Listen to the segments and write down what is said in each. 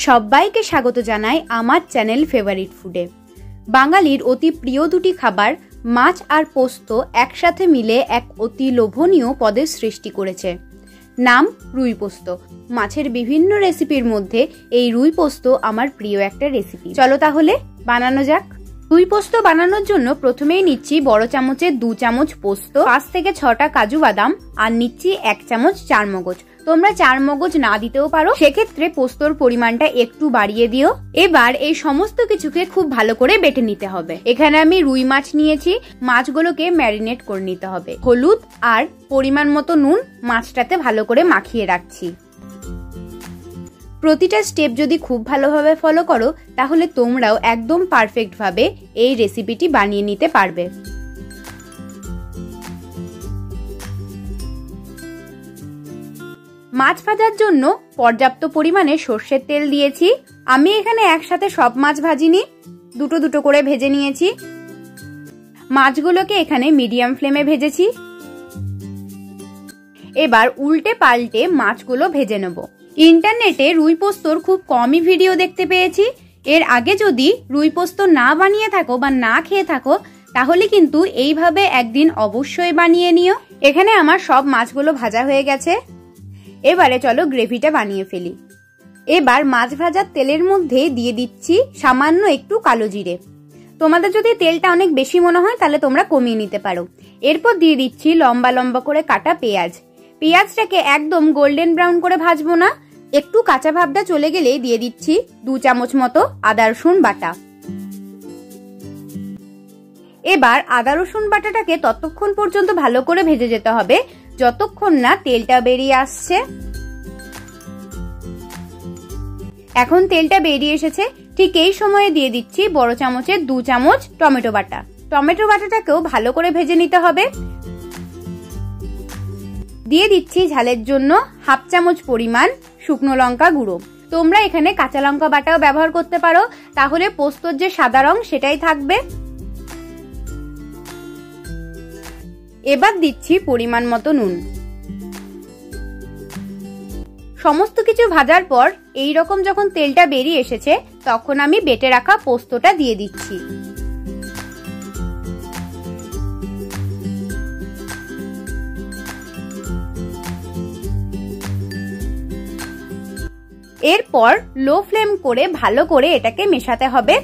সবাইকে স্বাগত জানাই আমার চ্যানেল ফেভারিট ফুডে। বাঙালির অতি প্রিয় দুটি খাবার মাছ আর পোস্ত একসাথে মিলে এক অতি লোভনীয় পদের সৃষ্টি করেছে। নাম রুই পোস্ত। মাছের বিভিন্ন রেসিপির মধ্যে এই রুই পোস্ত আমার প্রিয় একটা রেসিপি। চলো তাহলে বানানো যাক। রুই পোস্ত বানানোর জন্য প্রথমেই নিচ্ছি বড় চামচে 2 চামচ পোস্ত, 5 থেকে 6টা কাজু বাদাম আর নিচ্ছি 1 চামচ চারমগজ। তোমরা চারমগজ না দিতেও পারো, সেক্ষেত্রে পোস্তর পরিমাণটা একটু বাড়িয়ে দিও। এবার এই সমস্ত কিছুকে খুব ভালো করে বেটে নিতে হবে। এখানে আমি রুই মাছ নিয়েছি, মাছগুলোকে ম্যারিনেট করে নিতে হবে। হলুদ আর পরিমাণ মতো নুন মাছটাতে ভালো করে মাখিয়ে রাখছি। প্রতিটা স্টেপ যদি খুব ভালোভাবে ফলো করো তাহলে তোমরাও একদম পারফেক্ট ভাবে এই রেসিপিটি বানিয়ে নিতে পারবে। মাছ ভাজার জন্য পর্যাপ্ত পরিমাণে সর্ষের তেল দিয়েছি। আমি এখানে একসাথে সব মাছ ভাজিনি, দুটো দুটো করে ভেজে নিয়েছি। মাছগুলোকে এখানে মিডিয়াম ফ্লেমে ভেজেছি। এবার উল্টে পাল্টে মাছগুলো ভেজে নেব। ইন্টারনেটে রুই পোস্তর খুব কমই ভিডিও দেখতে পেয়েছি। এর আগে যদি রুই পোস্ত না বানিয়ে থাকো বা না খেয়ে থাকো তাহলে কিন্তু এইভাবে একদিন অবশ্যই বানিয়ে নিও। এখানে আমার সব মাছগুলো ভাজা হয়ে গেছে। এবারে চলো গ্রেভিটা বানিয়ে ফেলি। এবার মাছ ভাজার তেলের মধ্যে দিয়ে দিচ্ছি সামান্য একটু কালো জিরে। তোমাদের যদি তেলটা অনেক বেশি মনে হয় তাহলে তোমরা কমিয়ে নিতে পারো। এরপর দিয়ে দিচ্ছি লম্বা লম্বা করে কাটা পেঁয়াজ। পেঁয়াজটাকে একদম গোল্ডেন ব্রাউন করে ভাজবো না, একটু কাঁচা ভাবটা চলে গেলে দিয়ে দিচ্ছি 2 চামচ মতো আদা রসুন বাটা। এবার আদা রসুন বাটাটাকে ততক্ষণ পর্যন্ত ভালো করে ভেজে যেতে হবে যতক্ষণ না তেলটা বেরিয়ে আসছে। এখন তেলটা বেরিয়ে এসেছে, ঠিক এই সময়ে দিয়ে দিচ্ছি বড় চামচে 2 চামচ টমেটো বাটা। টমেটো বাটাটাকেও ভালো করে ভেজে নিতে হবে। দিয়ে দিচ্ছি ঝালের জন্য 1/2 চামচ পরিমাণ শুকনো লঙ্কা গুঁড়ো। তোমরা এখানে কাঁচা লঙ্কা বাটাও ব্যবহার করতে পারো, তাহলে পোস্তর যে সাদা রং সেটাই থাকবে। এবার দিচ্ছি পরিমাণ মতো নুন। সমস্ত কিছু ভাজার পর এই রকম যখন তেলটা বেরিয়ে এসেছে তখন আমি বেটে রাখা পোস্তটা দিয়ে দিচ্ছি। এরপর লো ফ্লেম করে ভালো করে এটাকে মেশাতে হবে।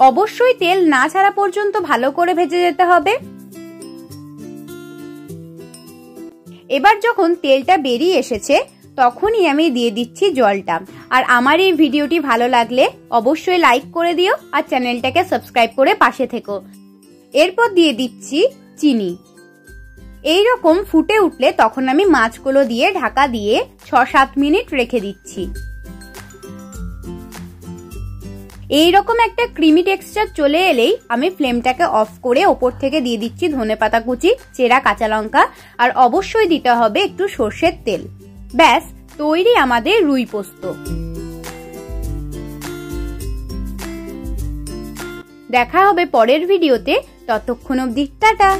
অবশ্যই তেল না ছাড়া পর্যন্ত ভালো করে ভেজে যেতে হবে। এবার যখন তেলটা বেরিয়ে এসেছে তখনই আমি দিয়ে দিচ্ছি জলটা। আর আমার এই ভিডিওটি ভালো লাগলে অবশ্যই লাইক করে দিও আর চ্যানেলটাকে সাবস্ক্রাইব করে পাশে থেকো। এরপর দিয়ে দিচ্ছি চিনি। এই রকম ফুটে উঠলে তখন আমি মাছগুলো দিয়ে ঢাকা দিয়ে 6-7 মিনিট রেখে দিচ্ছি। এইরকম একটা ক্রিমি টেক্সচার চলে এলেই আমি ফ্লেমটাকে অফ করে ওপর থেকে দিয়ে দিচ্ছি ধনেপাতা কুচি, চেরা কাঁচা লঙ্কা আর অবশ্যই দিতে হবে একটু সর্ষের তেল। ব্যাস তৈরি আমাদের রুই পোস্ত। দেখা হবে পরের ভিডিওতে, ততক্ষণ অবধি টাটা।